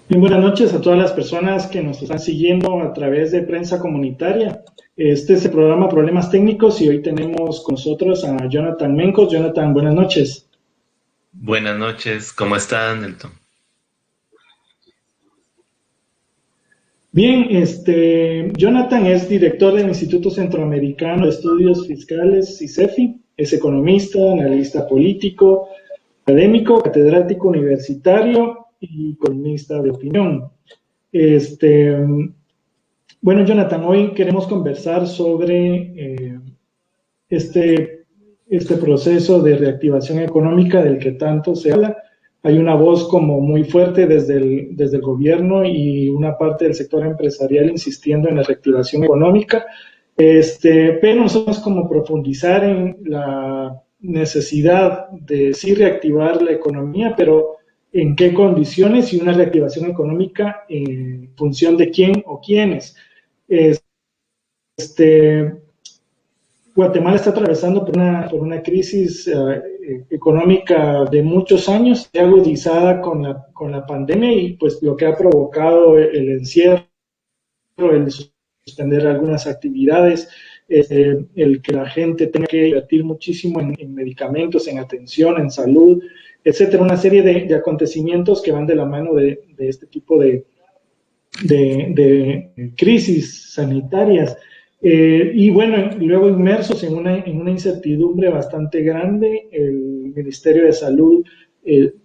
Bien, buenas noches a todas las personas que nos están siguiendo a través de Prensa Comunitaria. Este es el programa Problemas Técnicos y hoy tenemos con nosotros a Jonathan Mencos. Jonathan, buenas noches. Buenas noches, ¿cómo están, Nelton? Bien, Jonathan es director del Instituto Centroamericano de Estudios Fiscales, ICEFI, es economista, analista político, académico, catedrático universitario y columnista de opinión. Este, bueno, Jonathan, hoy queremos conversar sobre este, este proceso de reactivación económica del que tanto se habla. Hay una voz como muy fuerte desde el gobierno y una parte del sector empresarial insistiendo en la reactivación económica, pero nosotros como profundizar en la necesidad de sí reactivar la economía, pero en qué condiciones y una reactivación económica en función de quién o quiénes. Este, Guatemala está atravesando por una crisis económica de muchos años, agudizada con la pandemia y pues lo que ha provocado el encierro, el suspender algunas actividades, el que la gente tenga que invertir muchísimo en medicamentos, en atención, en salud, etcétera, una serie de acontecimientos que van de la mano de este tipo de crisis sanitarias. Y bueno, luego inmersos en una incertidumbre bastante grande, el Ministerio de Salud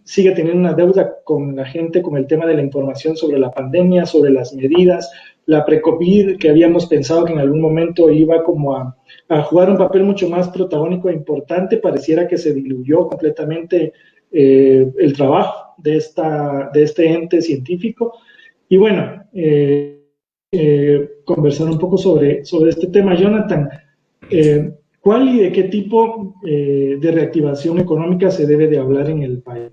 sigue teniendo una deuda con la gente con el tema de la información sobre la pandemia, sobre las medidas, la pre-COVID que habíamos pensado que en algún momento iba como a jugar un papel mucho más protagónico e importante, pareciera que se diluyó completamente el trabajo de este ente científico. Y bueno, conversar un poco sobre este tema. Jonathan, ¿cuál y de qué tipo de reactivación económica se debe de hablar en el país?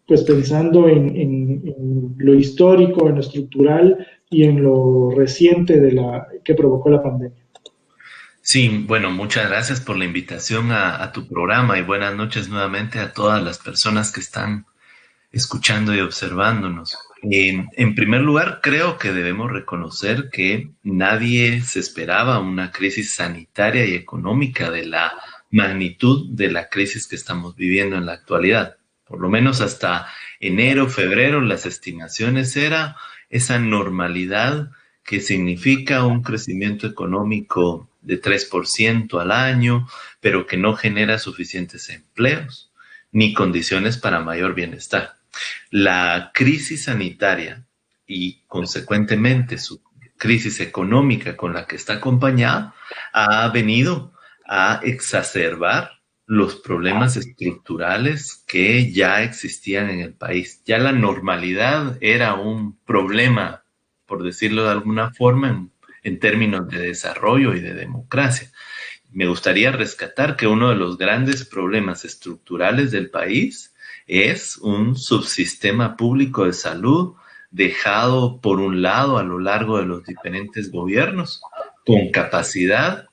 Pues pensando en lo histórico, en lo estructural y en lo reciente que provocó la pandemia. Sí, bueno, muchas gracias por la invitación a tu programa y buenas noches nuevamente a todas las personas que están escuchando y observándonos. En primer lugar, creo que debemos reconocer que nadie se esperaba una crisis sanitaria y económica de la magnitud de la crisis que estamos viviendo en la actualidad. Por lo menos hasta enero, febrero, las estimaciones era esa normalidad que significa un crecimiento económico de 3% al año, pero que no genera suficientes empleos ni condiciones para mayor bienestar. La crisis sanitaria y consecuentemente su crisis económica con la que está acompañada ha venido a exacerbar los problemas estructurales que ya existían en el país. Ya la normalidad era un problema, por decirlo de alguna forma, en términos de desarrollo y de democracia. Me gustaría rescatar que uno de los grandes problemas estructurales del país es un subsistema público de salud dejado por un lado a lo largo de los diferentes gobiernos, con capacidad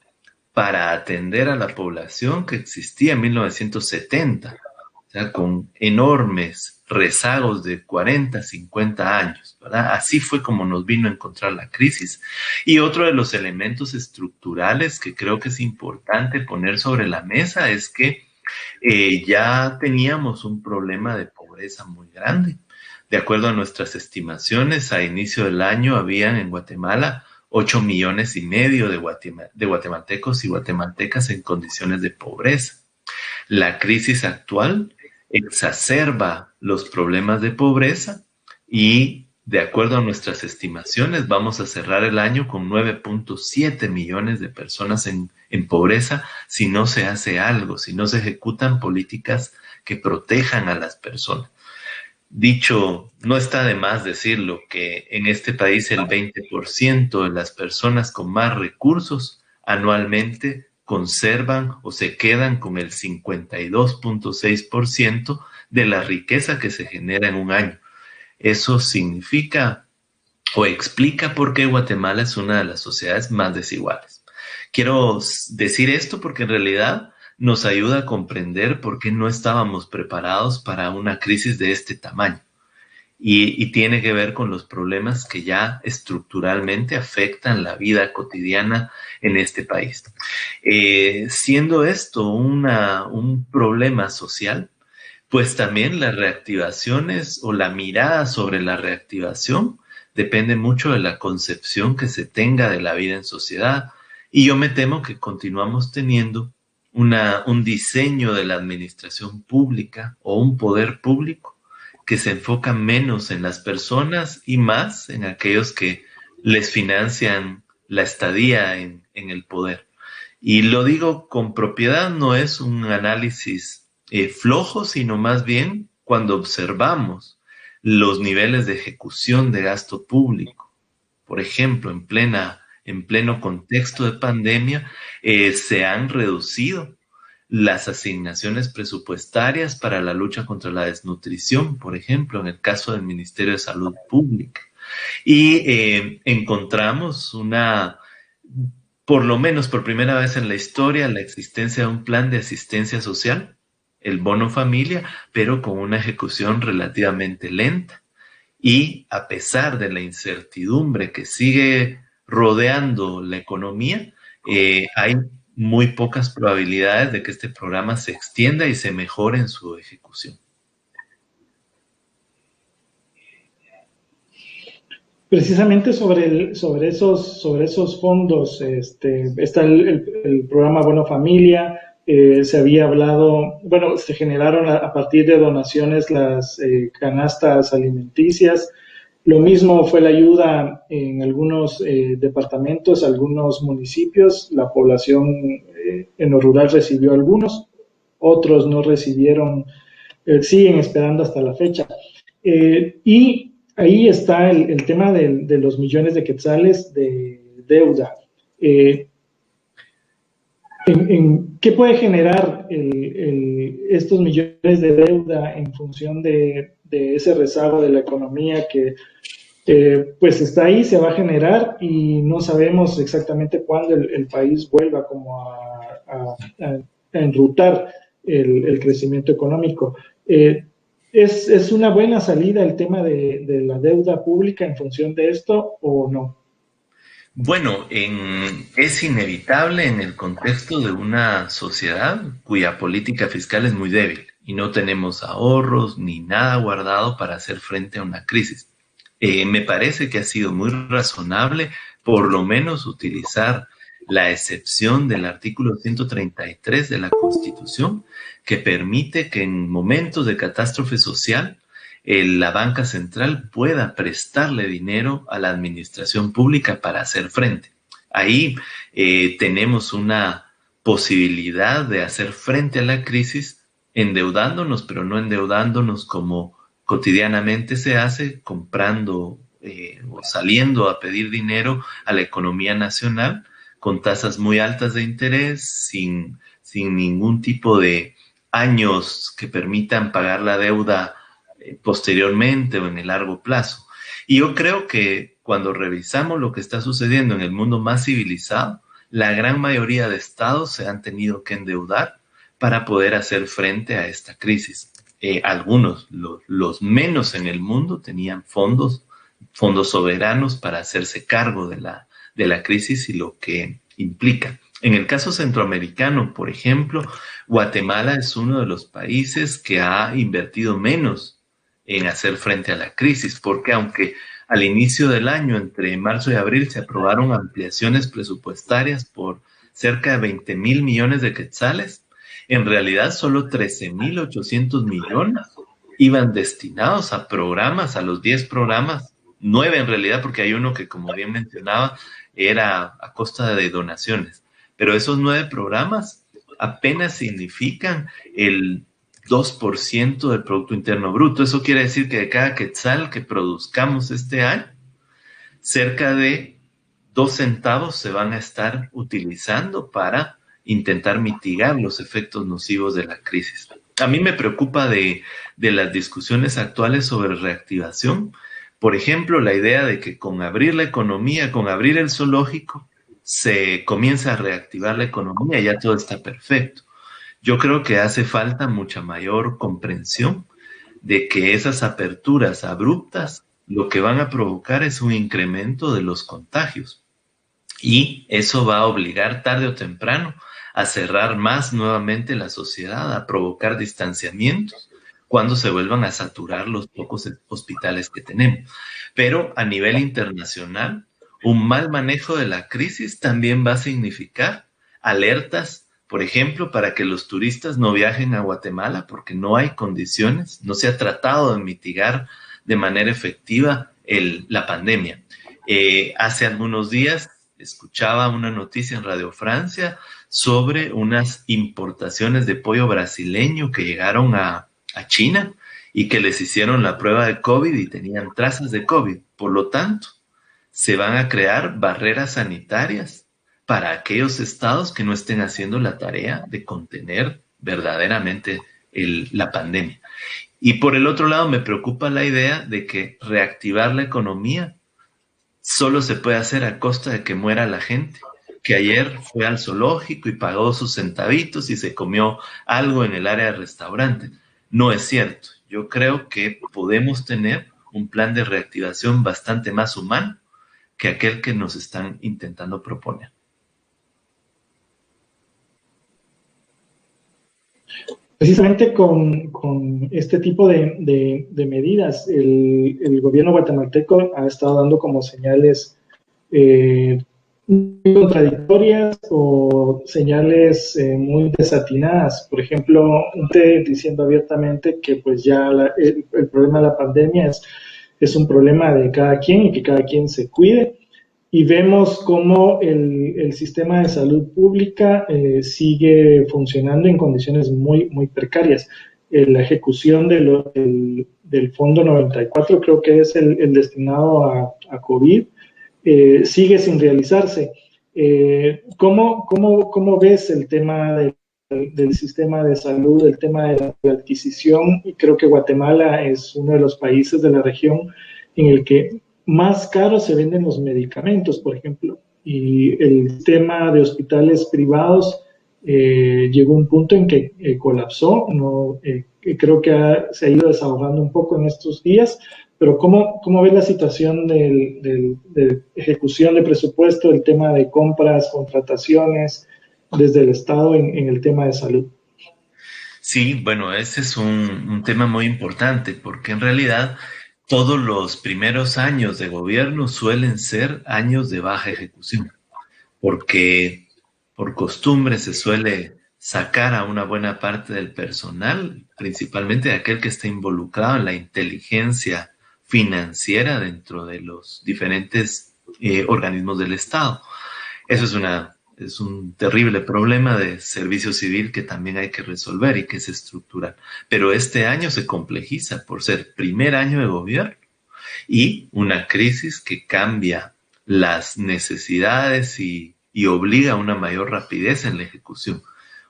para atender a la población que existía en 1970, o sea, con enormes rezagos de 40, 50 años, ¿verdad? Así fue como nos vino a encontrar la crisis. Y otro de los elementos estructurales que creo que es importante poner sobre la mesa es que ya teníamos un problema de pobreza muy grande. De acuerdo a nuestras estimaciones, a inicio del año habían en Guatemala 8,5 millones de guatemaltecos y guatemaltecas en condiciones de pobreza. La crisis actual exacerba los problemas de pobreza y, de acuerdo a nuestras estimaciones, vamos a cerrar el año con 9,7 millones de personas en pobreza si no se hace algo, si no se ejecutan políticas que protejan a las personas. Dicho, no está de más decirlo que en este país el 20% de las personas con más recursos anualmente conservan o se quedan con el 52,6% de la riqueza que se genera en un año. Eso significa o explica por qué Guatemala es una de las sociedades más desiguales. Quiero decir esto porque en realidad nos ayuda a comprender por qué no estábamos preparados para una crisis de este tamaño. y tiene que ver con los problemas que ya estructuralmente afectan la vida cotidiana en este país. Siendo esto un problema social, pues también las reactivaciones o la mirada sobre la reactivación depende mucho de la concepción que se tenga de la vida en sociedad. Y yo me temo que continuamos teniendo un diseño de la administración pública o un poder público que se enfoca menos en las personas y más en aquellos que les financian la estadía en el poder. Y lo digo con propiedad, no es un análisis flojo, sino más bien cuando observamos los niveles de ejecución de gasto público. Por ejemplo, en pleno contexto de pandemia, se han reducido las asignaciones presupuestarias para la lucha contra la desnutrición, por ejemplo, en el caso del Ministerio de Salud Pública. Y encontramos por lo menos por primera vez en la historia, la existencia de un plan de asistencia social, el bono familia, pero con una ejecución relativamente lenta. Y a pesar de la incertidumbre que sigue rodeando la economía, hay muy pocas probabilidades de que este programa se extienda y se mejore en su ejecución. Precisamente sobre esos fondos, está el programa Bono Familia. Se había hablado, bueno, se generaron a partir de donaciones las canastas alimenticias. Lo mismo fue la ayuda en algunos departamentos, algunos municipios. La población en lo rural recibió algunos, otros no recibieron, siguen esperando hasta la fecha. Y ahí está el tema de los millones de quetzales de deuda. ¿Qué puede generar estos millones de deuda en función de ese rezago de la economía que pues está ahí, se va a generar y no sabemos exactamente cuándo el país vuelva como a enrutar el crecimiento económico? ¿Es una buena salida el tema de la deuda pública en función de esto o no? Bueno, es inevitable en el contexto de una sociedad cuya política fiscal es muy débil y no tenemos ahorros ni nada guardado para hacer frente a una crisis. Me parece que ha sido muy razonable por lo menos utilizar la excepción del artículo 133 de la Constitución que permite que en momentos de catástrofe social la banca central pueda prestarle dinero a la administración pública para hacer frente. Ahí tenemos una posibilidad de hacer frente a la crisis endeudándonos, pero no endeudándonos como cotidianamente se hace, comprando o saliendo a pedir dinero a la economía nacional con tasas muy altas de interés, sin ningún tipo de años que permitan pagar la deuda posteriormente o en el largo plazo. Y yo creo que cuando revisamos lo que está sucediendo en el mundo más civilizado, la gran mayoría de estados se han tenido que endeudar para poder hacer frente a esta crisis. Algunos, los menos en el mundo, tenían fondos soberanos para hacerse cargo de la crisis y lo que implica. En el caso centroamericano, por ejemplo, Guatemala es uno de los países que ha invertido menos en hacer frente a la crisis, porque aunque al inicio del año, entre marzo y abril, se aprobaron ampliaciones presupuestarias por cerca de 20,000 millones de quetzales, en realidad solo 13,800 millones iban destinados a programas, a los 10 programas, 9 en realidad, porque hay uno que, como bien mencionaba, era a costa de donaciones. Pero esos 9 programas apenas significan el 2% del Producto Interno Bruto. Eso quiere decir que de cada quetzal que produzcamos este año, cerca de 2 centavos se van a estar utilizando para intentar mitigar los efectos nocivos de la crisis. A mí me preocupa de las discusiones actuales sobre reactivación. Por ejemplo, la idea de que con abrir la economía, con abrir el zoológico, se comienza a reactivar la economía y ya todo está perfecto. Yo creo que hace falta mucha mayor comprensión de que esas aperturas abruptas lo que van a provocar es un incremento de los contagios. Y eso va a obligar tarde o temprano a cerrar más nuevamente la sociedad, a provocar distanciamientos cuando se vuelvan a saturar los pocos hospitales que tenemos. Pero a nivel internacional, un mal manejo de la crisis también va a significar alertas, por ejemplo, para que los turistas no viajen a Guatemala porque no hay condiciones, no se ha tratado de mitigar de manera efectiva la pandemia. Hace algunos días escuchaba una noticia en Radio Francia sobre unas importaciones de pollo brasileño que llegaron a China y que les hicieron la prueba de COVID y tenían trazas de COVID. Por lo tanto, se van a crear barreras sanitarias para aquellos estados que no estén haciendo la tarea de contener verdaderamente la pandemia. Y por el otro lado, me preocupa la idea de que reactivar la economía solo se puede hacer a costa de que muera la gente, que ayer fue al zoológico y pagó sus centavitos y se comió algo en el área de restaurante. No es cierto. Yo creo que podemos tener un plan de reactivación bastante más humano que aquel que nos están intentando proponer. Precisamente con este tipo de medidas, el gobierno guatemalteco ha estado dando como señales muy contradictorias o señales muy desatinadas. Por ejemplo, diciendo abiertamente que pues ya el problema de la pandemia es un problema de cada quien y que cada quien se cuide. Y vemos cómo el sistema de salud pública sigue funcionando en condiciones muy, muy precarias. La ejecución del Fondo 94, creo que es el destinado a COVID, sigue sin realizarse. ¿Cómo ves el tema del sistema de salud, el tema de la adquisición? Y creo que Guatemala es uno de los países de la región en el que más caros se venden los medicamentos, por ejemplo, y el tema de hospitales privados llegó a un punto en que colapsó. No, creo que se ha ido desahogando un poco en estos días, pero ¿cómo ves la situación de ejecución de presupuesto, el tema de compras, contrataciones desde el Estado en el tema de salud? Sí, bueno, ese es un tema muy importante porque en realidad todos los primeros años de gobierno suelen ser años de baja ejecución, porque por costumbre se suele sacar a una buena parte del personal, principalmente de aquel que está involucrado en la inteligencia financiera dentro de los diferentes organismos del Estado. Eso es un terrible problema de servicio civil que también hay que resolver y que es estructural. Pero este año se complejiza por ser primer año de gobierno y una crisis que cambia las necesidades y obliga a una mayor rapidez en la ejecución.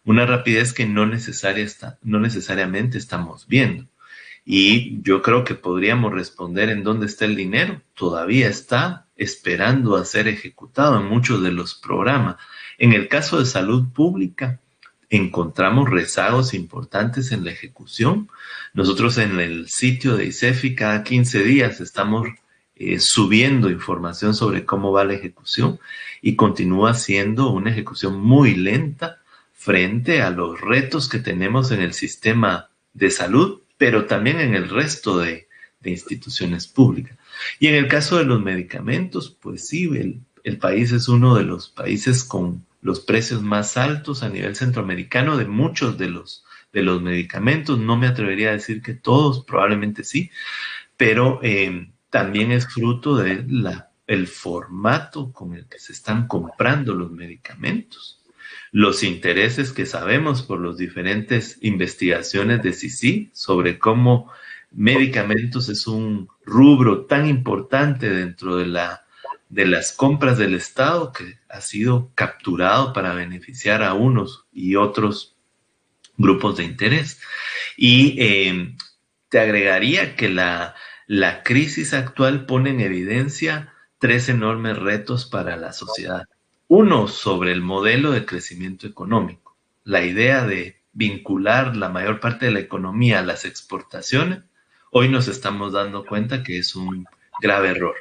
Una rapidez que no necesariamente estamos viendo. Y yo creo que podríamos responder en dónde está el dinero. Todavía está esperando a ser ejecutado en muchos de los programas. En el caso de salud pública, encontramos rezagos importantes en la ejecución. Nosotros en el sitio de ICEFI cada 15 días estamos subiendo información sobre cómo va la ejecución y continúa siendo una ejecución muy lenta frente a los retos que tenemos en el sistema de salud, pero también en el resto de instituciones públicas. Y en el caso de los medicamentos, pues sí, el país es uno de los países con los precios más altos a nivel centroamericano de muchos de los medicamentos. No me atrevería a decir que todos, probablemente sí, pero también es fruto de el formato con el que se están comprando los medicamentos. Los intereses que sabemos por las diferentes investigaciones de CICI sobre cómo medicamentos es un rubro tan importante dentro de las compras del Estado que ha sido capturado para beneficiar a unos y otros grupos de interés. Y te agregaría que la crisis actual pone en evidencia 3 enormes retos para la sociedad. Uno, sobre el modelo de crecimiento económico. La idea de vincular la mayor parte de la economía a las exportaciones Hoy nos estamos dando cuenta que es un grave error.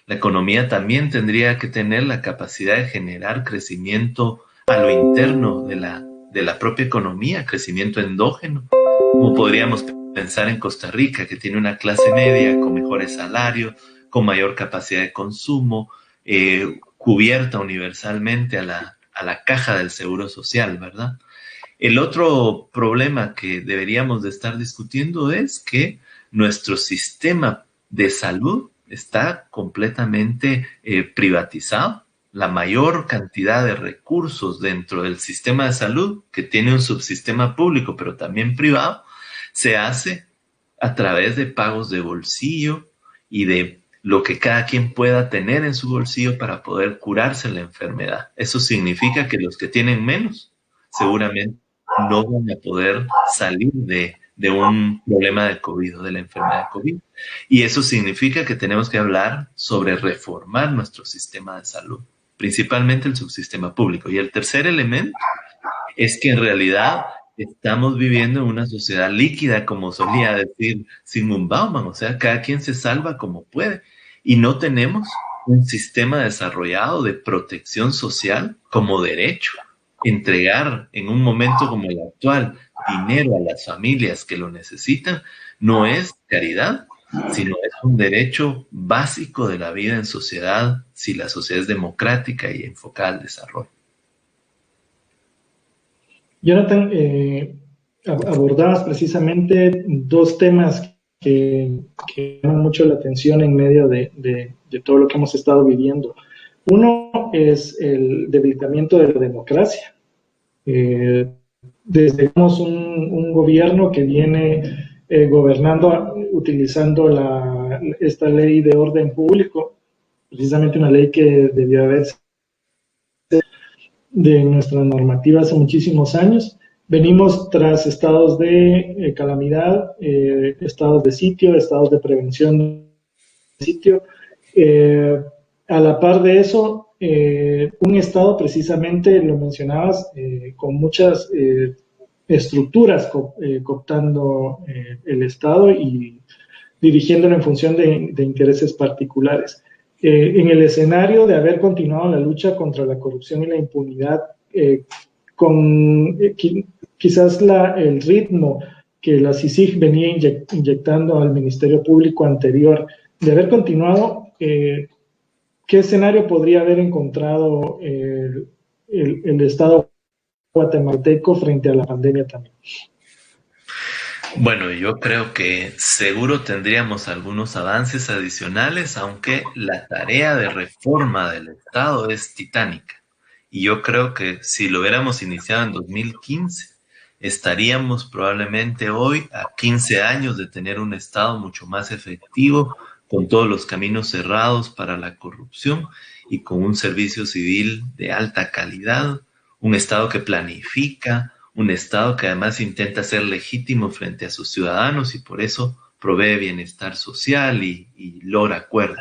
La economía también tendría que tener la capacidad de generar crecimiento a lo interno de la propia economía, crecimiento endógeno. Como podríamos pensar en Costa Rica, que tiene una clase media con mejores salarios, con mayor capacidad de consumo, cubierta universalmente a la caja del seguro social, ¿verdad? El otro problema que deberíamos de estar discutiendo es que nuestro sistema de salud está completamente privatizado. La mayor cantidad de recursos dentro del sistema de salud, que tiene un subsistema público, pero también privado, se hace a través de pagos de bolsillo y de lo que cada quien pueda tener en su bolsillo para poder curarse la enfermedad. Eso significa que los que tienen menos seguramente no van a poder salir de un problema de COVID o de la enfermedad de COVID. Y eso significa que tenemos que hablar sobre reformar nuestro sistema de salud, principalmente el subsistema público. Y el tercer elemento es que en realidad estamos viviendo en una sociedad líquida, como solía decir Zygmunt Bauman, o sea, cada quien se salva como puede. Y no tenemos un sistema desarrollado de protección social como derecho. Entregar en un momento como el actual dinero a las familias que lo necesitan no es caridad, sino es un derecho básico de la vida en sociedad, si la sociedad es democrática y enfocada al desarrollo. Jonathan, abordabas precisamente dos temas que llaman mucho la atención en medio de todo lo que hemos estado viviendo. Uno es el debilitamiento de la democracia. Desde un gobierno que viene gobernando utilizando esta ley de orden público, precisamente una ley que debió haberse de nuestra normativa hace muchísimos años. Venimos tras estados de calamidad, estados de sitio, estados de prevención de sitio. A la par de eso, un estado precisamente, lo mencionabas, con muchas estructuras cooptando el estado y dirigiéndolo en función de intereses particulares. En el escenario de haber continuado la lucha contra la corrupción y la impunidad, quizás el ritmo que la CICIG venía inyectando al Ministerio Público anterior, de haber continuado, ¿qué escenario podría haber encontrado el Estado guatemalteco frente a la pandemia también? Bueno, yo creo que seguro tendríamos algunos avances adicionales, aunque la tarea de reforma del Estado es titánica. Y yo creo que si lo hubiéramos iniciado en 2015, estaríamos probablemente hoy a 15 años de tener un Estado mucho más efectivo, con todos los caminos cerrados para la corrupción y con un servicio civil de alta calidad, un Estado que planifica, un Estado que además intenta ser legítimo frente a sus ciudadanos y por eso provee bienestar social y logra acuerdos.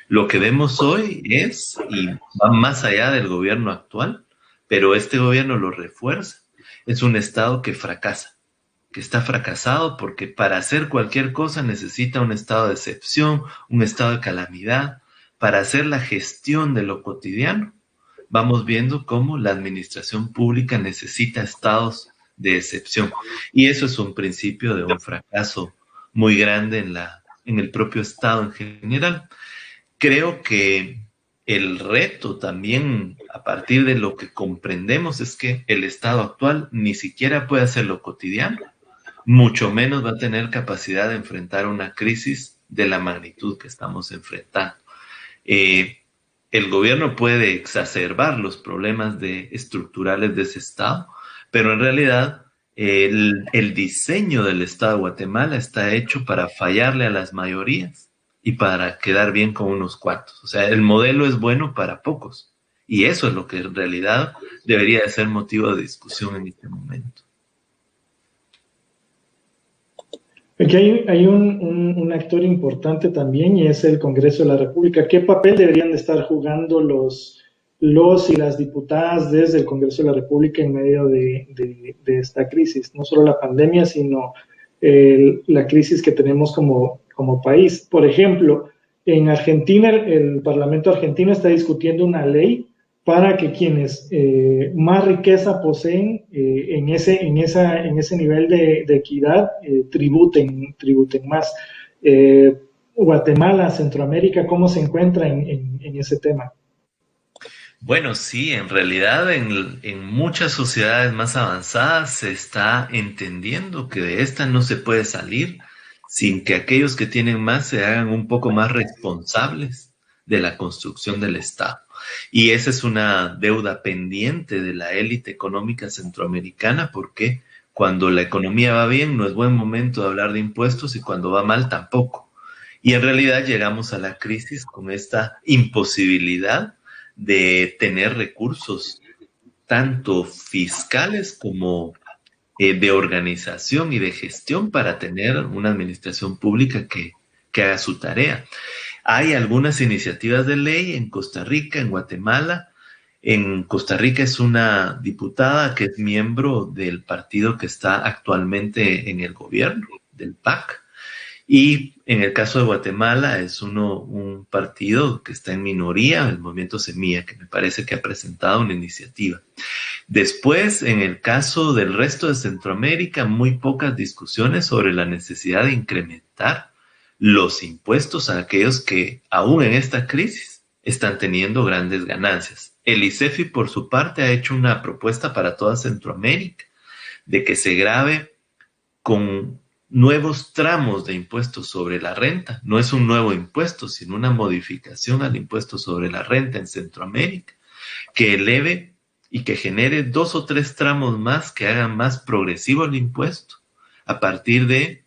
Lo que vemos hoy es, y va más allá del gobierno actual, pero este gobierno lo refuerza, es un Estado que fracasa, que está fracasado porque para hacer cualquier cosa necesita un estado de excepción, un estado de calamidad. Para hacer la gestión de lo cotidiano, vamos viendo cómo la administración pública necesita estados de excepción. Y eso es un principio de un fracaso muy grande en el propio Estado en general. Creo que el reto también, a partir de lo que comprendemos, es que el Estado actual ni siquiera puede hacer lo cotidiano, mucho menos va a tener capacidad de enfrentar una crisis de la magnitud que estamos enfrentando. El gobierno puede exacerbar los problemas estructurales de ese Estado, pero en realidad el diseño del Estado de Guatemala está hecho para fallarle a las mayorías y para quedar bien con unos cuantos. O sea, el modelo es bueno para pocos y eso es lo que en realidad debería de ser motivo de discusión en este momento. Aquí hay un actor importante también y es el Congreso de la República. ¿Qué papel deberían de estar jugando los y las diputadas desde el Congreso de la República en medio de esta crisis? No solo la pandemia, sino la crisis que tenemos como país. Por ejemplo, en Argentina, el Parlamento argentino está discutiendo una ley para que quienes más riqueza poseen en ese nivel de equidad tributen más. Guatemala, Centroamérica, ¿cómo se encuentra en ese tema? Bueno, sí, en realidad en muchas sociedades más avanzadas se está entendiendo que de esta no se puede salir sin que aquellos que tienen más se hagan un poco más responsables de la construcción del Estado. Y esa es una deuda pendiente de la élite económica centroamericana, porque cuando la economía va bien no es buen momento de hablar de impuestos y cuando va mal tampoco. Y en realidad llegamos a la crisis con esta imposibilidad de tener recursos tanto fiscales como de organización y de gestión para tener una administración pública que haga su tarea. Hay algunas iniciativas de ley en Costa Rica, en Guatemala. En Costa Rica es una diputada que es miembro del partido que está actualmente en el gobierno, del PAC. Y en el caso de Guatemala es un partido que está en minoría, el Movimiento Semilla, que me parece que ha presentado una iniciativa. Después, en el caso del resto de Centroamérica, muy pocas discusiones sobre la necesidad de incrementar los impuestos a aquellos que, aún en esta crisis, están teniendo grandes ganancias. El ICEFI, por su parte, ha hecho una propuesta para toda Centroamérica de que se grave con nuevos tramos de impuestos sobre la renta. No es un nuevo impuesto, sino una modificación al impuesto sobre la renta en Centroamérica, que eleve y que genere 2 o 3 tramos más que hagan más progresivo el impuesto a partir de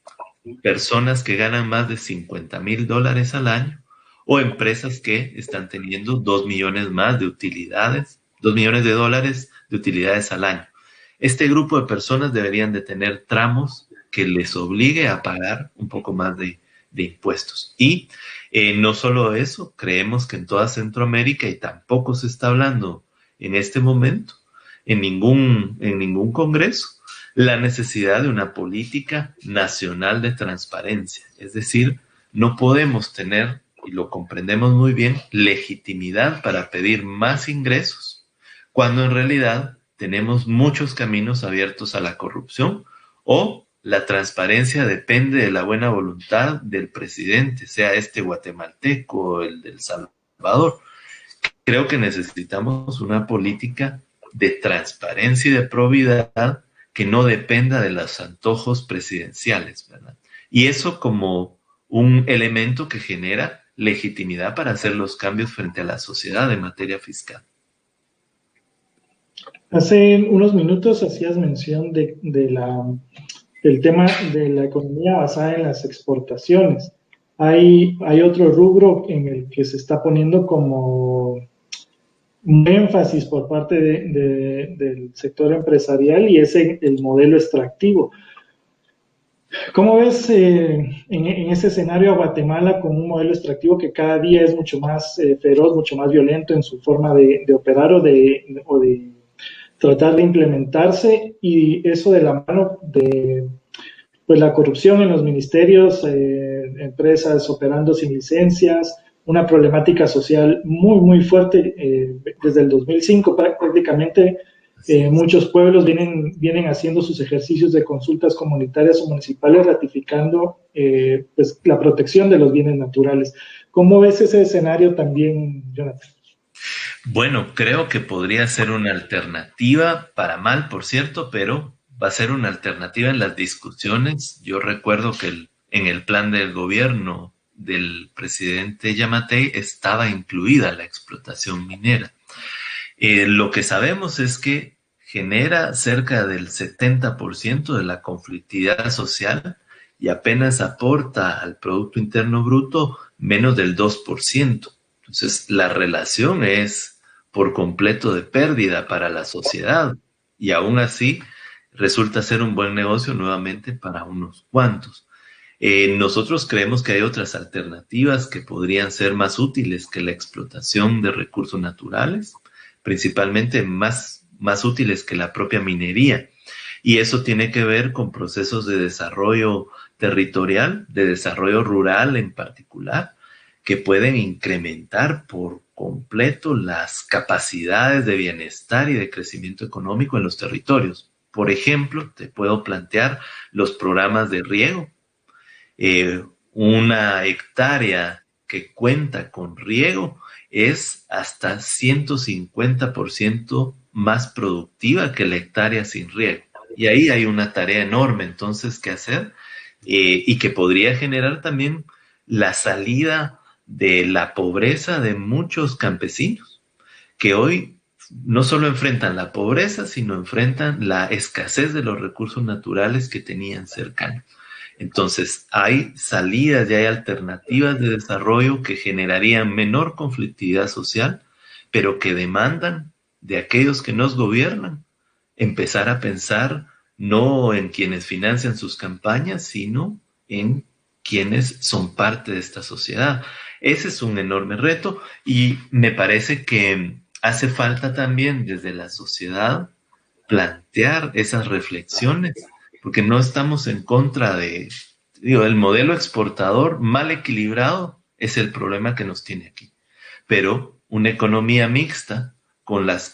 personas que ganan más de $50,000 al año o empresas que están teniendo 2 millones más de utilidades, $2 millones de utilidades al año. Este grupo de personas deberían de tener tramos que les obligue a pagar un poco más de impuestos. Y no solo eso, creemos que en toda Centroamérica, y tampoco se está hablando en este momento, en ningún congreso, la necesidad de una política nacional de transparencia. Es decir, no podemos tener, y lo comprendemos muy bien, legitimidad para pedir más ingresos, cuando en realidad tenemos muchos caminos abiertos a la corrupción, o la transparencia depende de la buena voluntad del presidente, sea este guatemalteco o el de El Salvador. Creo que necesitamos una política de transparencia y de probidad que no dependa de los antojos presidenciales, ¿verdad? Y eso como un elemento que genera legitimidad para hacer los cambios frente a la sociedad en materia fiscal. Hace unos minutos hacías mención del tema de la economía basada en las exportaciones. Hay otro rubro en el que se está poniendo como un énfasis por parte del sector empresarial, y es el modelo extractivo. ¿Cómo ves en ese escenario a Guatemala con un modelo extractivo que cada día es mucho más feroz, mucho más violento en su forma de operar o de tratar de implementarse, y eso de la mano de pues, la corrupción en los ministerios, empresas operando sin licencias, una problemática social muy, muy fuerte desde el 2005 prácticamente? Muchos pueblos vienen haciendo sus ejercicios de consultas comunitarias o municipales ratificando pues, la protección de los bienes naturales. ¿Cómo ves ese escenario también, Jonathan? Bueno, creo que podría ser una alternativa, para mal, por cierto, pero va a ser una alternativa en las discusiones. Yo recuerdo que en el plan del gobierno del presidente Yamatei estaba incluida la explotación minera. Lo que sabemos es que genera cerca del 70% de la conflictividad social y apenas aporta al Producto Interno Bruto menos del 2%. Entonces, la relación es por completo de pérdida para la sociedad, y aún así resulta ser un buen negocio nuevamente para unos cuantos. Nosotros creemos que hay otras alternativas que podrían ser más útiles que la explotación de recursos naturales, principalmente más útiles que la propia minería. Y eso tiene que ver con procesos de desarrollo territorial, de desarrollo rural en particular, que pueden incrementar por completo las capacidades de bienestar y de crecimiento económico en los territorios. Por ejemplo, te puedo plantear los programas de riego. Una hectárea que cuenta con riego es hasta 150% más productiva que la hectárea sin riego. Y ahí hay una tarea enorme entonces que hacer, y que podría generar también la salida de la pobreza de muchos campesinos que hoy no solo enfrentan la pobreza, sino enfrentan la escasez de los recursos naturales que tenían cercanos. Entonces, hay salidas y hay alternativas de desarrollo que generarían menor conflictividad social, pero que demandan de aquellos que nos gobiernan empezar a pensar no en quienes financian sus campañas, sino en quienes son parte de esta sociedad. Ese es un enorme reto y me parece que hace falta también desde la sociedad plantear esas reflexiones, porque no estamos en contra de, digo, el modelo exportador mal equilibrado es el problema que nos tiene aquí, pero una economía mixta con las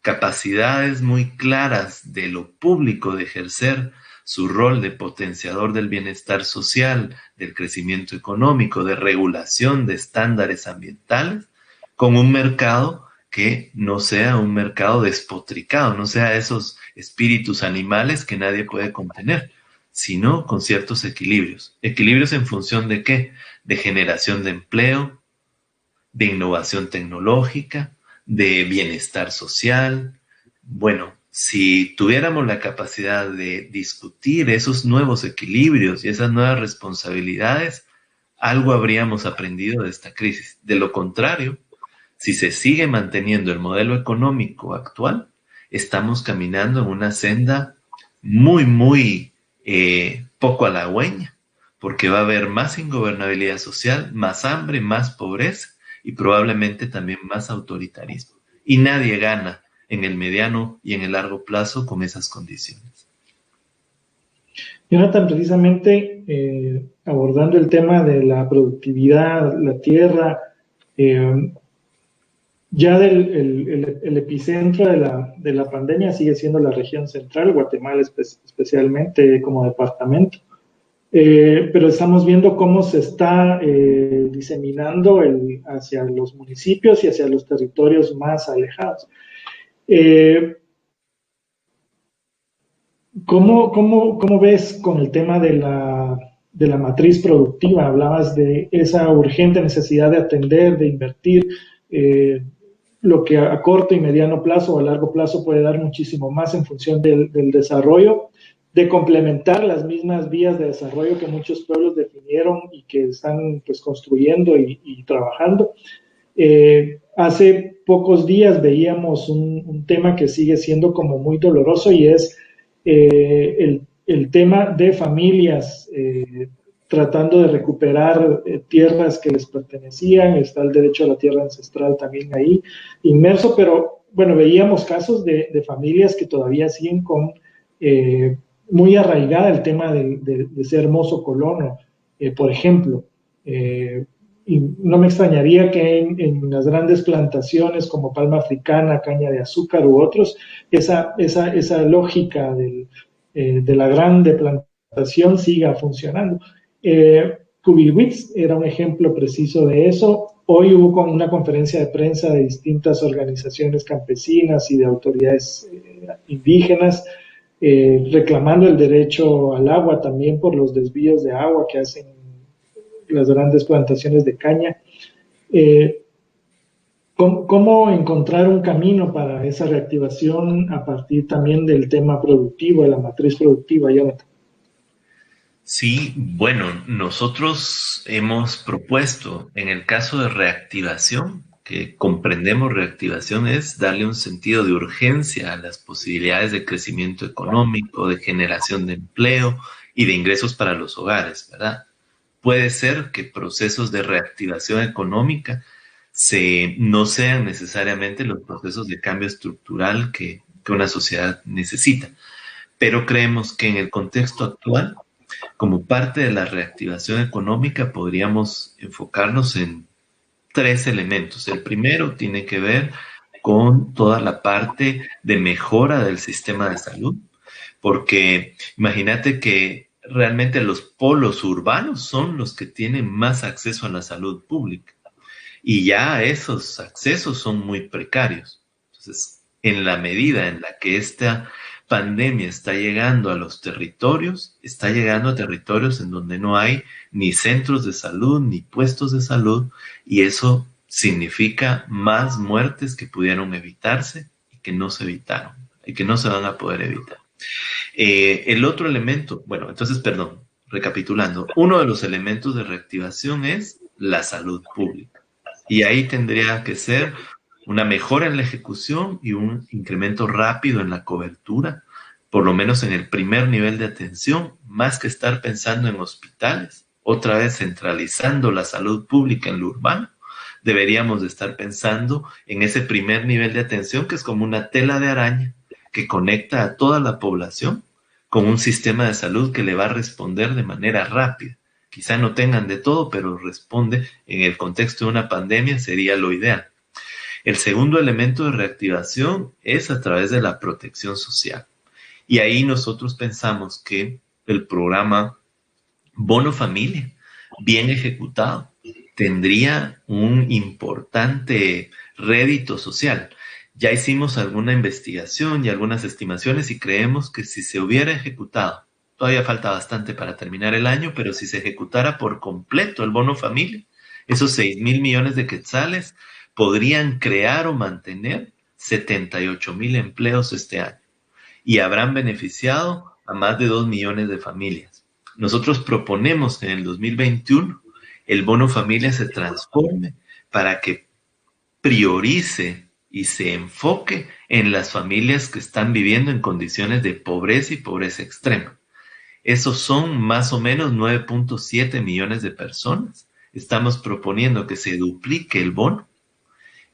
capacidades muy claras de lo público de ejercer su rol de potenciador del bienestar social, del crecimiento económico, de regulación de estándares ambientales, con un mercado que no sea un mercado despotricado, no sea esos espíritus animales que nadie puede contener, sino con ciertos equilibrios. ¿Equilibrios en función de qué? De generación de empleo, de innovación tecnológica, de bienestar social. Bueno, si tuviéramos la capacidad de discutir esos nuevos equilibrios y esas nuevas responsabilidades, algo habríamos aprendido de esta crisis. De lo contrario, si se sigue manteniendo el modelo económico actual, estamos caminando en una senda muy poco halagüeña, porque va a haber más ingobernabilidad social, más hambre, más pobreza y probablemente también más autoritarismo. Y nadie gana en el mediano y en el largo plazo con esas condiciones. Jonathan, precisamente abordando el tema de la productividad, la tierra, ya el epicentro de la pandemia sigue siendo la región central, Guatemala especialmente como departamento. Pero estamos viendo cómo se está diseminando hacia los municipios y hacia los territorios más alejados. ¿Cómo ves con el tema de la matriz productiva? Hablabas de esa urgente necesidad de atender, de invertir, lo que a corto y mediano plazo o a largo plazo puede dar muchísimo más en función del desarrollo, de complementar las mismas vías de desarrollo que muchos pueblos definieron y que están pues construyendo y trabajando. Hace pocos días veíamos un tema que sigue siendo como muy doloroso y es el tema de familias tratando de recuperar tierras que les pertenecían. Está el derecho a la tierra ancestral también ahí inmerso, pero bueno, veíamos casos de familias que todavía siguen con muy arraigada el tema de ser mozo colono, por ejemplo. Y no me extrañaría que en las grandes plantaciones como palma africana, caña de azúcar u otros, esa lógica de la grande plantación siga funcionando. Kubilwitz era un ejemplo preciso de eso. Hoy hubo una conferencia de prensa de distintas organizaciones campesinas y de autoridades indígenas reclamando el derecho al agua también por los desvíos de agua que hacen las grandes plantaciones de caña. ¿Cómo encontrar un camino para esa reactivación a partir también del tema productivo, de la matriz productiva, Jonathan? Sí, bueno, nosotros hemos propuesto, en el caso de reactivación, que comprendemos reactivación es darle un sentido de urgencia a las posibilidades de crecimiento económico, de generación de empleo y de ingresos para los hogares, ¿verdad? Puede ser que procesos de reactivación económica no sean necesariamente los procesos de cambio estructural que una sociedad necesita. pero creemos que en el contexto actual, como parte de la reactivación económica, podríamos enfocarnos en tres elementos. El primero tiene que ver con toda la parte de mejora del sistema de salud, porque imagínate que realmente los polos urbanos son los que tienen más acceso a la salud pública y ya esos accesos son muy precarios. Entonces, en la medida en la que esta pandemia está llegando a los territorios, está llegando a territorios en donde no hay ni centros de salud ni puestos de salud, y eso significa más muertes que pudieron evitarse y que no se evitaron y que no se van a poder evitar. El otro elemento, bueno, entonces, perdón, recapitulando, uno de los elementos de reactivación es la salud pública. Y ahí tendría que ser una mejora en la ejecución y un incremento rápido en la cobertura, por lo menos en el primer nivel de atención, más que estar pensando en hospitales, otra vez centralizando la salud pública en lo urbano. Deberíamos de estar pensando en ese primer nivel de atención que es como una tela de araña que conecta a toda la población con un sistema de salud que le va a responder de manera rápida. Quizá no tengan de todo, pero responde en el contexto de una pandemia sería lo ideal. El segundo elemento de reactivación es a través de la protección social. Y ahí nosotros pensamos que el programa Bono Familia, bien ejecutado, tendría un importante rédito social. Ya hicimos alguna investigación y algunas estimaciones y creemos que si se hubiera ejecutado, todavía falta bastante para terminar el año, pero si se ejecutara por completo el bono familia, esos 6,000 millones de quetzales podrían crear o mantener 78,000 empleos este año y habrán beneficiado a más de 2 millones de familias. Nosotros proponemos que en el 2021 el bono familia se transforme para que priorice y se enfoque en las familias que están viviendo en condiciones de pobreza y pobreza extrema. Esos son más o menos 9.7 millones de personas. Estamos proponiendo que se duplique el bono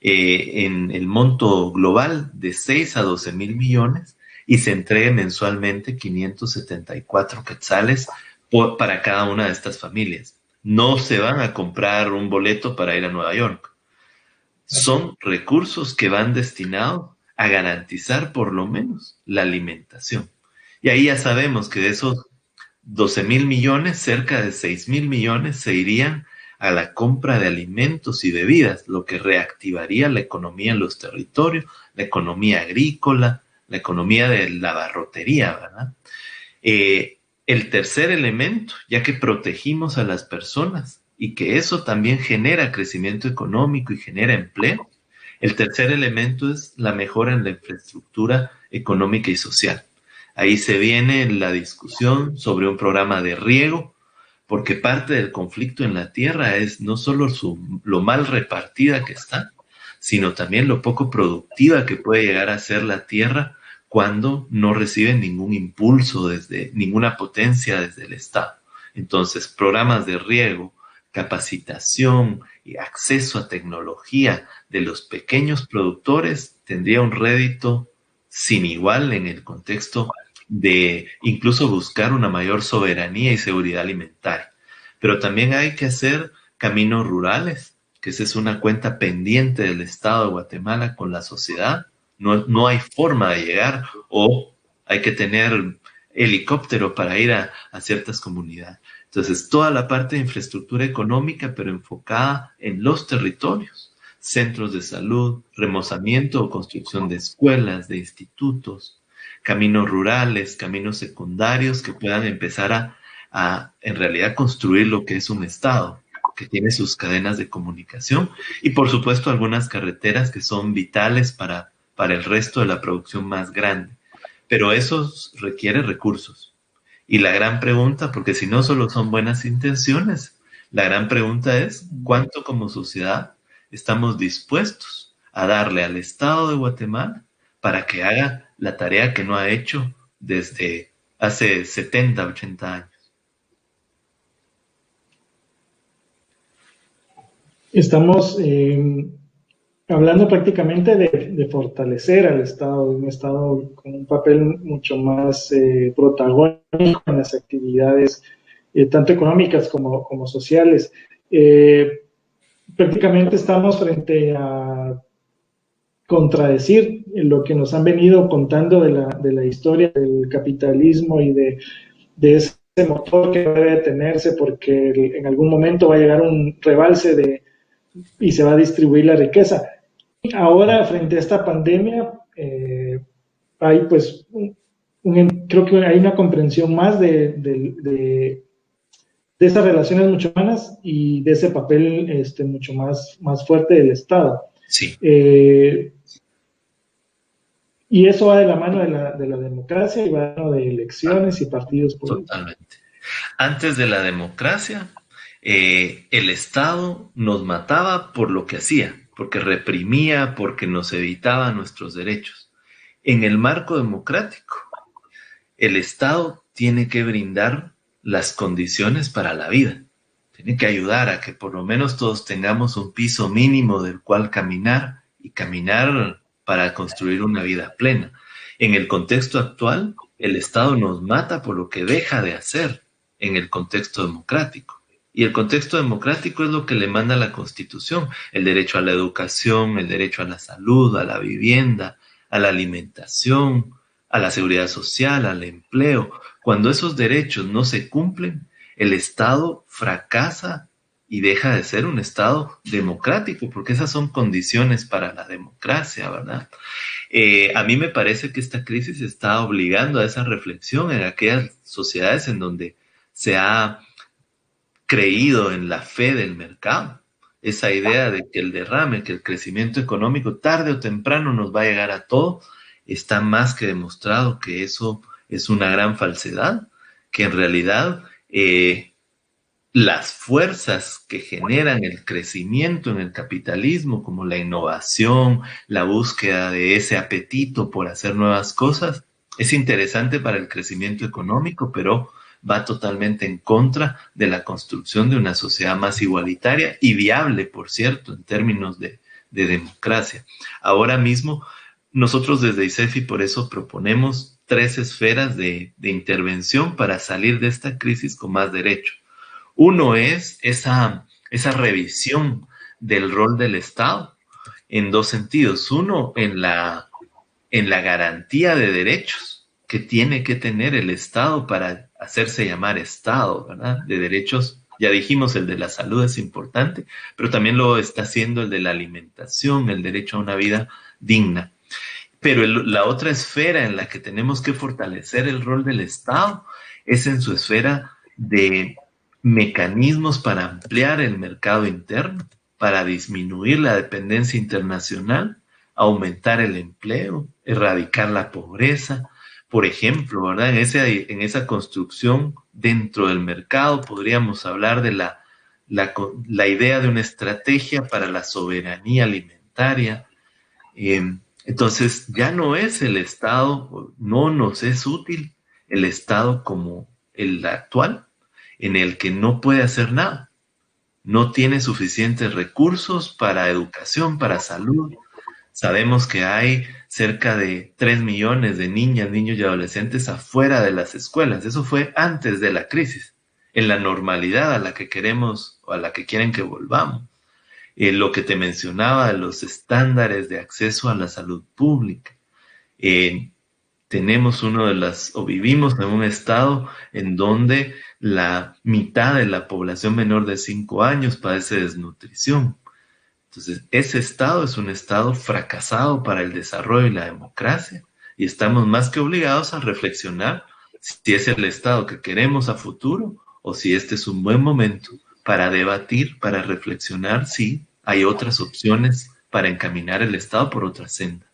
en el monto global de 6 a 12 mil millones y se entregue mensualmente 574 quetzales para cada una de estas familias. No se van a comprar un boleto para ir a Nueva York. Son recursos que van destinados a garantizar por lo menos la alimentación. Y ahí ya sabemos que de esos 12,000 millones, cerca de 6,000 millones se irían a la compra de alimentos y bebidas, lo que reactivaría la economía en los territorios, la economía agrícola, la economía de la abarrotería, ¿verdad? El tercer elemento, ya que protegimos a las personas y que eso también genera crecimiento económico y genera empleo, el tercer elemento es la mejora en la infraestructura económica y social. Ahí se viene la discusión sobre un programa de riego, porque parte del conflicto en la tierra es no solo lo mal repartida que está, sino también lo poco productiva que puede llegar a ser la tierra cuando no recibe ningún impulso desde ninguna potencia desde el Estado. Entonces, programas de riego, capacitación y acceso a tecnología de los pequeños productores tendría un rédito sin igual en el contexto de incluso buscar una mayor soberanía y seguridad alimentaria. Pero también hay que hacer caminos rurales, que esa es una cuenta pendiente del Estado de Guatemala con la sociedad. No hay forma de llegar o hay que tener helicóptero para ir a ciertas comunidades. Entonces, toda la parte de infraestructura económica, pero enfocada en los territorios, centros de salud, remozamiento o construcción de escuelas, de institutos, caminos rurales, caminos secundarios que puedan empezar a en realidad construir lo que es un Estado, que tiene sus cadenas de comunicación y por supuesto algunas carreteras que son vitales para el resto de la producción más grande. Pero eso requiere recursos. Y la gran pregunta, porque si no solo son buenas intenciones, la gran pregunta es cuánto como sociedad estamos dispuestos a darle al Estado de Guatemala para que haga la tarea que no ha hecho desde hace 70, 80 años. Estamos hablando prácticamente de fortalecer al Estado, un Estado con un papel mucho más protagónico en las actividades, tanto económicas como sociales. Eh, Prácticamente estamos frente a contradecir lo que nos han venido contando de la historia del capitalismo y de ese motor que debe detenerse porque en algún momento va a llegar un rebalse y se va a distribuir la riqueza. Ahora, frente a esta pandemia, hay pues, creo que hay una comprensión más de esas relaciones mucho humanas y de ese papel mucho más fuerte del Estado. Sí, Eh, y eso va de la mano de la democracia y va de la mano de elecciones y partidos políticos. totalmente. Antes de la democracia, el Estado nos mataba por lo que hacía, porque reprimía, porque nos evitaba nuestros derechos. En el marco democrático, el Estado tiene que brindar las condiciones para la vida. Tiene que ayudar a que por lo menos todos tengamos un piso mínimo del cual caminar y caminar para construir una vida plena. En el contexto actual, el Estado nos mata por lo que deja de hacer en el contexto democrático. Y el contexto democrático es lo que le manda la Constitución, el derecho a la educación, el derecho a la salud, a la vivienda, a la alimentación, a la seguridad social, al empleo. Cuando esos derechos no se cumplen, el Estado fracasa y deja de ser un Estado democrático, porque esas son condiciones para la democracia, ¿verdad? A mí me parece que esta crisis está obligando a esa reflexión en aquellas sociedades en donde se ha creído en la fe del mercado. Esa idea de que el derrame, que el crecimiento económico tarde o temprano nos va a llegar a todo, está más que demostrado que eso es una gran falsedad, que en realidad las fuerzas que generan el crecimiento en el capitalismo, como la innovación, la búsqueda de ese apetito por hacer nuevas cosas, es interesante para el crecimiento económico, pero va totalmente en contra de la construcción de una sociedad más igualitaria y viable, por cierto, en términos de democracia. Ahora mismo, nosotros desde ICEFI por eso proponemos 3 esferas de intervención para salir de esta crisis con más derechos. Uno es esa revisión del rol del Estado en dos sentidos. Uno, en la garantía de derechos que tiene que tener el Estado para hacerse llamar Estado, ¿verdad? De derechos, ya dijimos, el de la salud es importante, pero también lo está haciendo el de la alimentación, el derecho a una vida digna. Pero la otra esfera en la que tenemos que fortalecer el rol del Estado es en su esfera de mecanismos para ampliar el mercado interno, para disminuir la dependencia internacional, aumentar el empleo, erradicar la pobreza. Por ejemplo, ¿verdad? En esa construcción dentro del mercado podríamos hablar de la idea de una estrategia para la soberanía alimentaria. Entonces, ya no es el Estado, no nos es útil el Estado como el actual, en el que no puede hacer nada, no tiene suficientes recursos para educación, para salud. Sabemos que hay cerca de 3 millones de niñas, niños y adolescentes afuera de las escuelas. Eso fue antes de la crisis, en la normalidad a la que queremos o a la que quieren que volvamos. Lo que te mencionaba de los estándares de acceso a la salud pública. Eh, Tenemos o vivimos en un estado en donde la mitad de la población menor de 5 años padece desnutrición. Entonces, ese estado es un estado fracasado para el desarrollo y la democracia, y estamos más que obligados a reflexionar si es el estado que queremos a futuro o si este es un buen momento para debatir, para reflexionar si hay otras opciones para encaminar el estado por otra senda.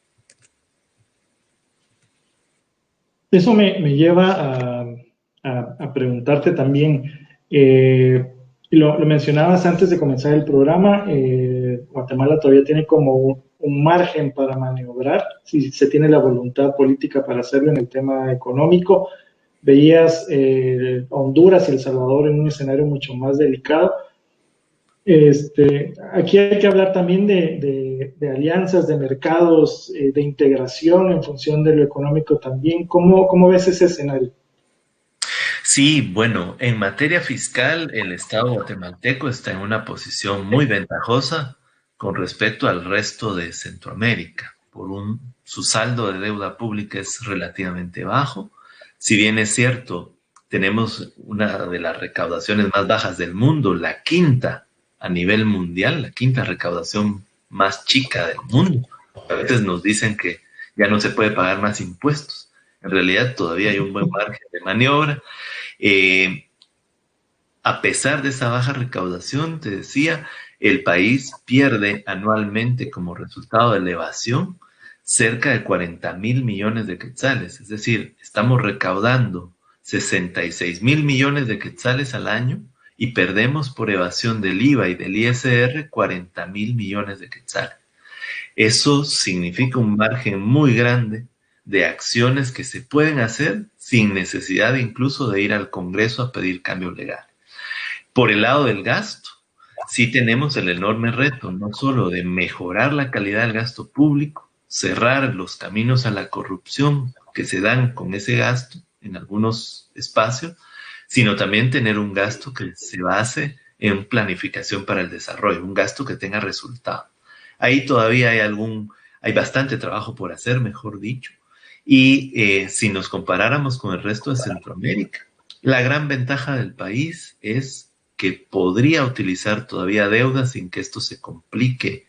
Eso me lleva a preguntarte también, lo mencionabas antes de comenzar el programa, Guatemala todavía tiene como un margen para maniobrar, si se tiene la voluntad política para hacerlo en el tema económico. Veías Honduras y El Salvador en un escenario mucho más delicado. Aquí hay que hablar también de alianzas, de mercados, de integración en función de lo económico también. ¿Cómo ves ese escenario? Sí, bueno, en materia fiscal, el Estado guatemalteco está en una posición muy ventajosa con respecto al resto de Centroamérica. Su saldo de deuda pública es relativamente bajo. Si bien es cierto, tenemos una de las recaudaciones más bajas del mundo, la quinta a nivel mundial, la quinta recaudación más chica del mundo. A veces nos dicen que ya no se puede pagar más impuestos. En realidad todavía hay un buen margen de maniobra. eh, a pesar de esa baja recaudación, te decía, el país pierde anualmente como resultado de la evasión cerca de 40.000 millones de quetzales. Es decir, estamos recaudando 66.000 millones de quetzales al año y perdemos por evasión del IVA y del ISR 40.000 millones de quetzales. Eso significa un margen muy grande de acciones que se pueden hacer sin necesidad incluso de ir al Congreso a pedir cambios legales. Por el lado del gasto, sí tenemos el enorme reto, no solo de mejorar la calidad del gasto público, cerrar los caminos a la corrupción que se dan con ese gasto en algunos espacios, sino también tener un gasto que se base en planificación para el desarrollo, un gasto que tenga resultado. Ahí todavía hay bastante trabajo por hacer, mejor dicho. Y si nos comparáramos con el resto de Centroamérica, la gran ventaja del país es que podría utilizar todavía deuda sin que esto se complique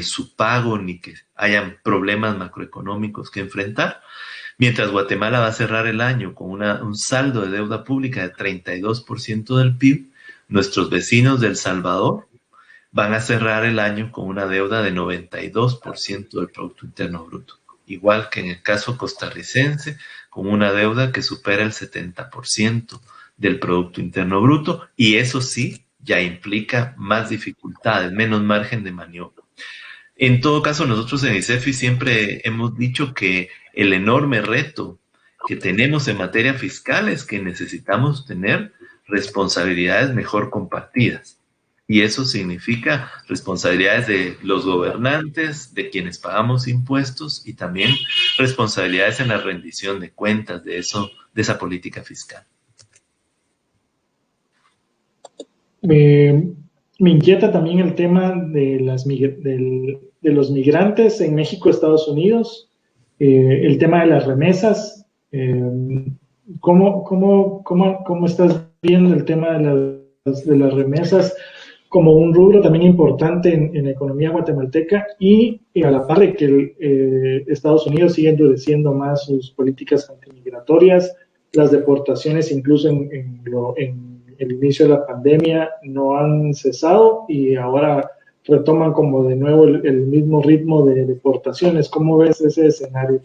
su pago ni que hayan problemas macroeconómicos que enfrentar. Mientras Guatemala va a cerrar el año con un saldo de deuda pública de 32% del PIB, nuestros vecinos de El Salvador van a cerrar el año con una deuda de 92% del Producto Interno Bruto, igual que en el caso costarricense, con una deuda que supera el 70% del Producto Interno Bruto, y eso sí ya implica más dificultades, menos margen de maniobra. En todo caso, nosotros en ICEFI siempre hemos dicho que el enorme reto que tenemos en materia fiscal es que necesitamos tener responsabilidades mejor compartidas. Y eso significa responsabilidades de los gobernantes, de quienes pagamos impuestos y también responsabilidades en la rendición de cuentas de esa política fiscal. Me inquieta también el tema de los migrantes en México, Estados Unidos, el tema de las remesas. ¿Cómo estás viendo el tema de las remesas como un rubro también importante en la economía guatemalteca y a la par de que Estados Unidos sigue endureciendo más sus políticas antimigratorias, las deportaciones incluso en el inicio de la pandemia no han cesado y ahora retoman como de nuevo el mismo ritmo de deportaciones? ¿Cómo ves ese escenario?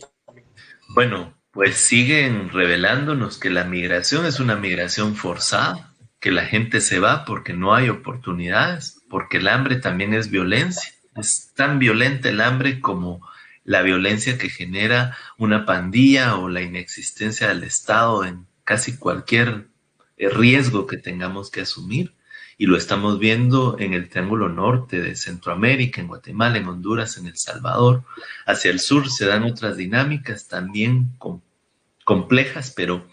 Bueno, pues siguen revelándonos que la migración es una migración forzada, que la gente se va porque no hay oportunidades, porque el hambre también es violencia. Es tan violenta el hambre como la violencia que genera una pandilla o la inexistencia del Estado en casi cualquier riesgo que tengamos que asumir. Y lo estamos viendo en el Triángulo Norte de Centroamérica, en Guatemala, en Honduras, en El Salvador. Hacia el sur se dan otras dinámicas también complejas, pero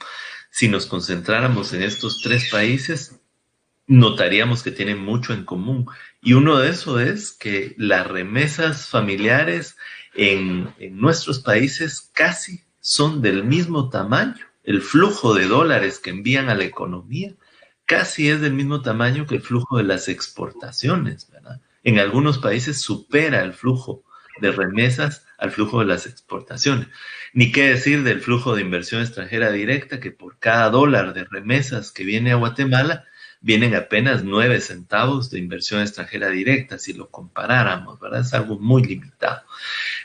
si nos concentráramos en estos tres países, notaríamos que tienen mucho en común. Y uno de esos es que las remesas familiares en nuestros países casi son del mismo tamaño. El flujo de dólares que envían a la economía casi es del mismo tamaño que el flujo de las exportaciones, ¿verdad? En algunos países supera el flujo de remesas al flujo de las exportaciones. Ni qué decir del flujo de inversión extranjera directa, que por cada dólar de remesas que viene a Guatemala, vienen apenas 9 centavos de inversión extranjera directa, si lo comparáramos, ¿verdad? Es algo muy limitado.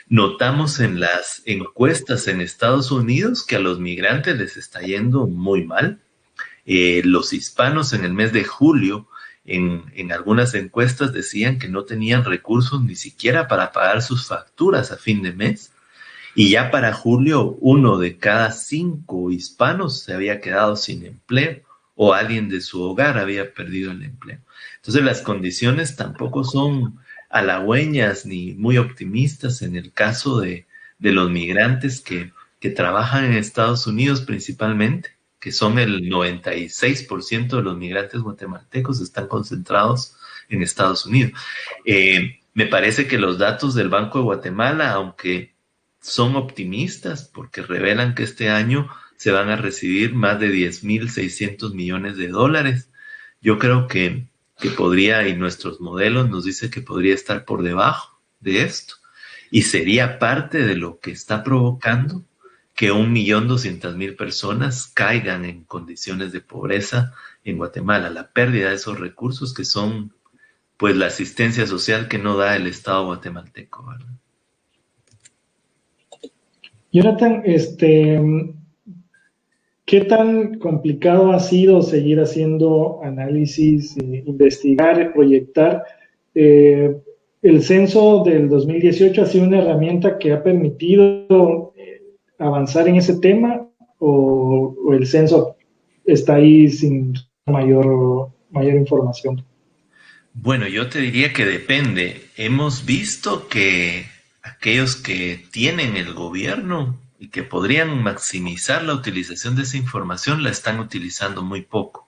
Notamos en las encuestas en Estados Unidos que a los migrantes les está yendo muy mal. Los hispanos en el mes de julio, en algunas encuestas decían que no tenían recursos ni siquiera para pagar sus facturas a fin de mes. Y ya para julio, 1 de cada 5 hispanos se había quedado sin empleo o alguien de su hogar había perdido el empleo. Entonces las condiciones tampoco son halagüeñas ni muy optimistas en el caso de los migrantes que trabajan en Estados Unidos principalmente, que son el 96% de los migrantes guatemaltecos están concentrados en Estados Unidos. Me parece que los datos del Banco de Guatemala, aunque son optimistas porque revelan que este año se van a recibir más de 10.600 millones de dólares, yo creo que podría, y nuestros modelos nos dice que podría estar por debajo de esto, y sería parte de lo que está provocando que 1.200.000 personas caigan en condiciones de pobreza en Guatemala, la pérdida de esos recursos que son pues la asistencia social que no da el Estado guatemalteco, ¿verdad? Jonathan, ¿qué tan complicado ha sido seguir haciendo análisis, investigar, proyectar? El censo del 2018 ha sido una herramienta que ha permitido avanzar en ese tema, o el censo está ahí sin mayor información. Bueno, yo te diría que depende. Hemos visto que aquellos que tienen el gobierno y que podrían maximizar la utilización de esa información la están utilizando muy poco.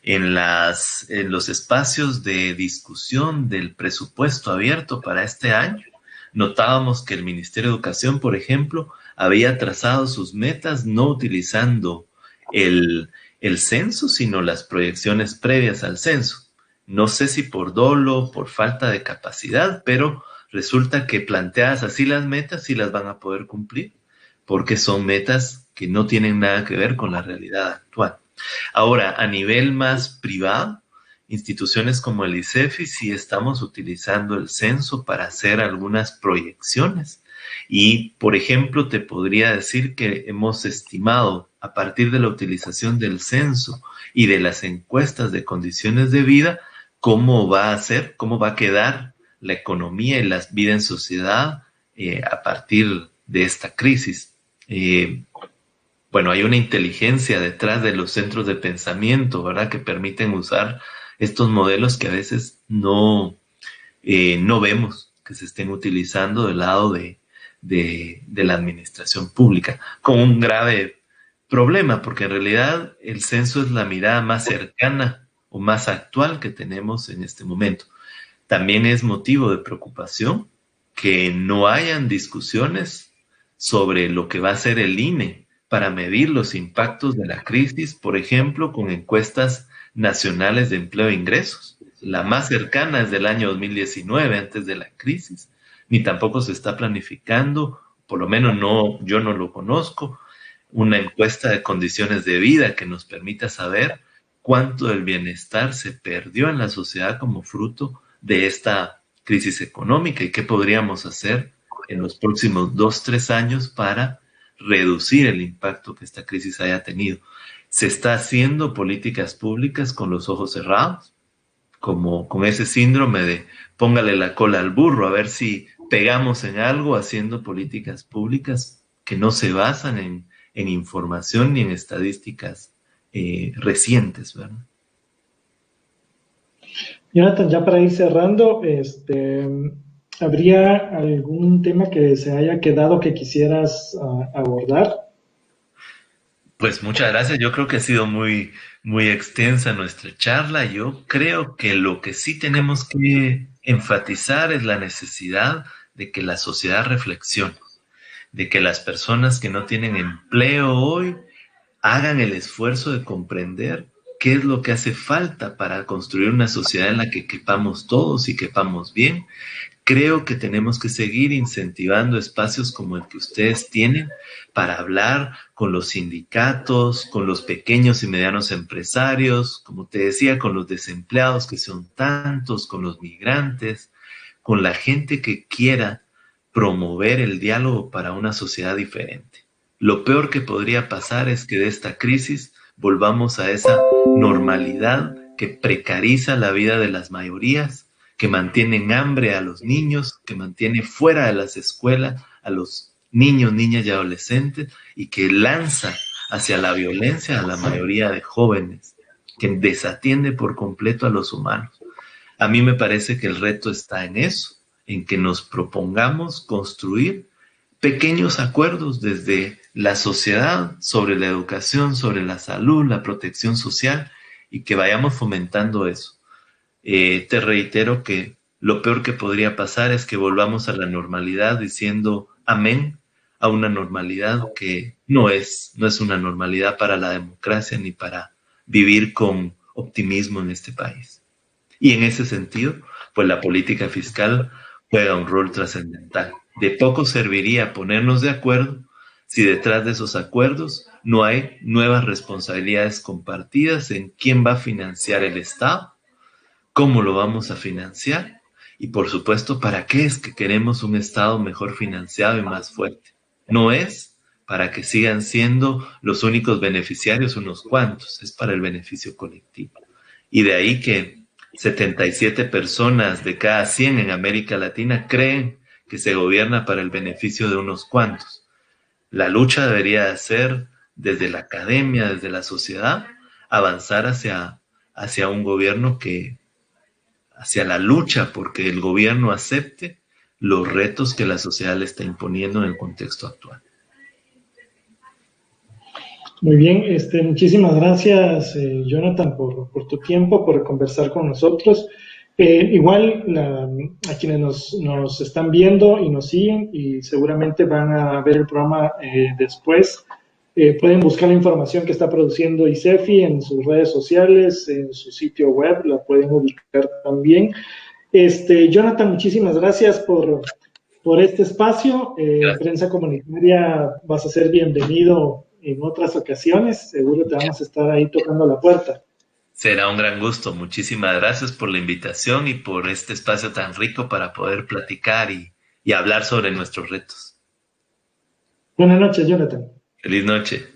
En los espacios de discusión del presupuesto abierto para este año, notábamos que el Ministerio de Educación, por ejemplo, había trazado sus metas no utilizando el censo, sino las proyecciones previas al censo. No sé si por dolo, por falta de capacidad, pero resulta que planteadas así las metas sí las van a poder cumplir, porque son metas que no tienen nada que ver con la realidad actual. Ahora, a nivel más privado, instituciones como el ICEFI sí estamos utilizando el censo para hacer algunas proyecciones. Y, por ejemplo, te podría decir que hemos estimado a partir de la utilización del censo y de las encuestas de condiciones de vida, cómo va a quedar la economía y la vida en sociedad a partir de esta crisis. Bueno, hay una inteligencia detrás de los centros de pensamiento, ¿verdad?, que permiten usar estos modelos que a veces no vemos que se estén utilizando del lado de la administración pública, con un grave problema, porque en realidad el censo es la mirada más cercana o más actual que tenemos en este momento. También es motivo de preocupación que no hayan discusiones sobre lo que va a hacer el INE para medir los impactos de la crisis, por ejemplo, con encuestas nacionales de empleo e ingresos. La más cercana es del año 2019, antes de la crisis, ni tampoco se está planificando, por lo menos yo no lo conozco, una encuesta de condiciones de vida que nos permita saber cuánto del bienestar se perdió en la sociedad como fruto de esta crisis económica y qué podríamos hacer en los próximos 2-3 años para reducir el impacto que esta crisis haya tenido. Se está haciendo políticas públicas con los ojos cerrados, como con ese síndrome de póngale la cola al burro, a ver si pegamos en algo, haciendo políticas públicas que no se basan en información ni en estadísticas recientes, ¿verdad? Jonathan, ya para ir cerrando, ¿habría algún tema que se haya quedado que quisieras abordar? Pues muchas gracias. Yo creo que ha sido muy, muy extensa nuestra charla. Yo creo que lo que sí tenemos que enfatizar es la necesidad de que la sociedad reflexione, de que las personas que no tienen empleo hoy hagan el esfuerzo de comprender qué es lo que hace falta para construir una sociedad en la que quepamos todos y quepamos bien. Creo que tenemos que seguir incentivando espacios como el que ustedes tienen para hablar con los sindicatos, con los pequeños y medianos empresarios, como te decía, con los desempleados que son tantos, con los migrantes, con la gente que quiera promover el diálogo para una sociedad diferente. Lo peor que podría pasar es que de esta crisis volvamos a esa normalidad que precariza la vida de las mayorías, que mantiene en hambre a los niños, que mantiene fuera de las escuelas a los niños, niñas y adolescentes, y que lanza hacia la violencia a la mayoría de jóvenes, que desatiende por completo a los humanos. A mí me parece que el reto está en eso, en que nos propongamos construir pequeños acuerdos desde la sociedad sobre la educación, sobre la salud, la protección social, y que vayamos fomentando eso. Te reitero que lo peor que podría pasar es que volvamos a la normalidad diciendo amén a una normalidad que no es una normalidad para la democracia ni para vivir con optimismo en este país. Y en ese sentido, pues la política fiscal juega un rol trascendental. De poco serviría ponernos de acuerdo si detrás de esos acuerdos no hay nuevas responsabilidades compartidas en quién va a financiar el Estado, cómo lo vamos a financiar y, por supuesto, para qué es que queremos un Estado mejor financiado y más fuerte. No es para que sigan siendo los únicos beneficiarios unos cuantos, es para el beneficio colectivo. Y de ahí que 77 personas de cada 100 en América Latina creen que se gobierna para el beneficio de unos cuantos. La lucha debería ser desde la academia, desde la sociedad, avanzar hacia un gobierno hacia la lucha porque el gobierno acepte los retos que la sociedad le está imponiendo en el contexto actual. Muy bien, muchísimas gracias, Jonathan, por tu tiempo, por conversar con nosotros. Igual a quienes nos están viendo y nos siguen y seguramente van a ver el programa después, pueden buscar la información que está produciendo ICEFI en sus redes sociales, en su sitio web, la pueden ubicar también. Jonathan, muchísimas gracias por este espacio. Prensa Comunitaria, vas a ser bienvenido en otras ocasiones. Seguro te vamos a estar ahí tocando la puerta. Será un gran gusto. Muchísimas gracias por la invitación y por este espacio tan rico para poder platicar y hablar sobre nuestros retos. Buenas noches, Jonathan. Feliz noche.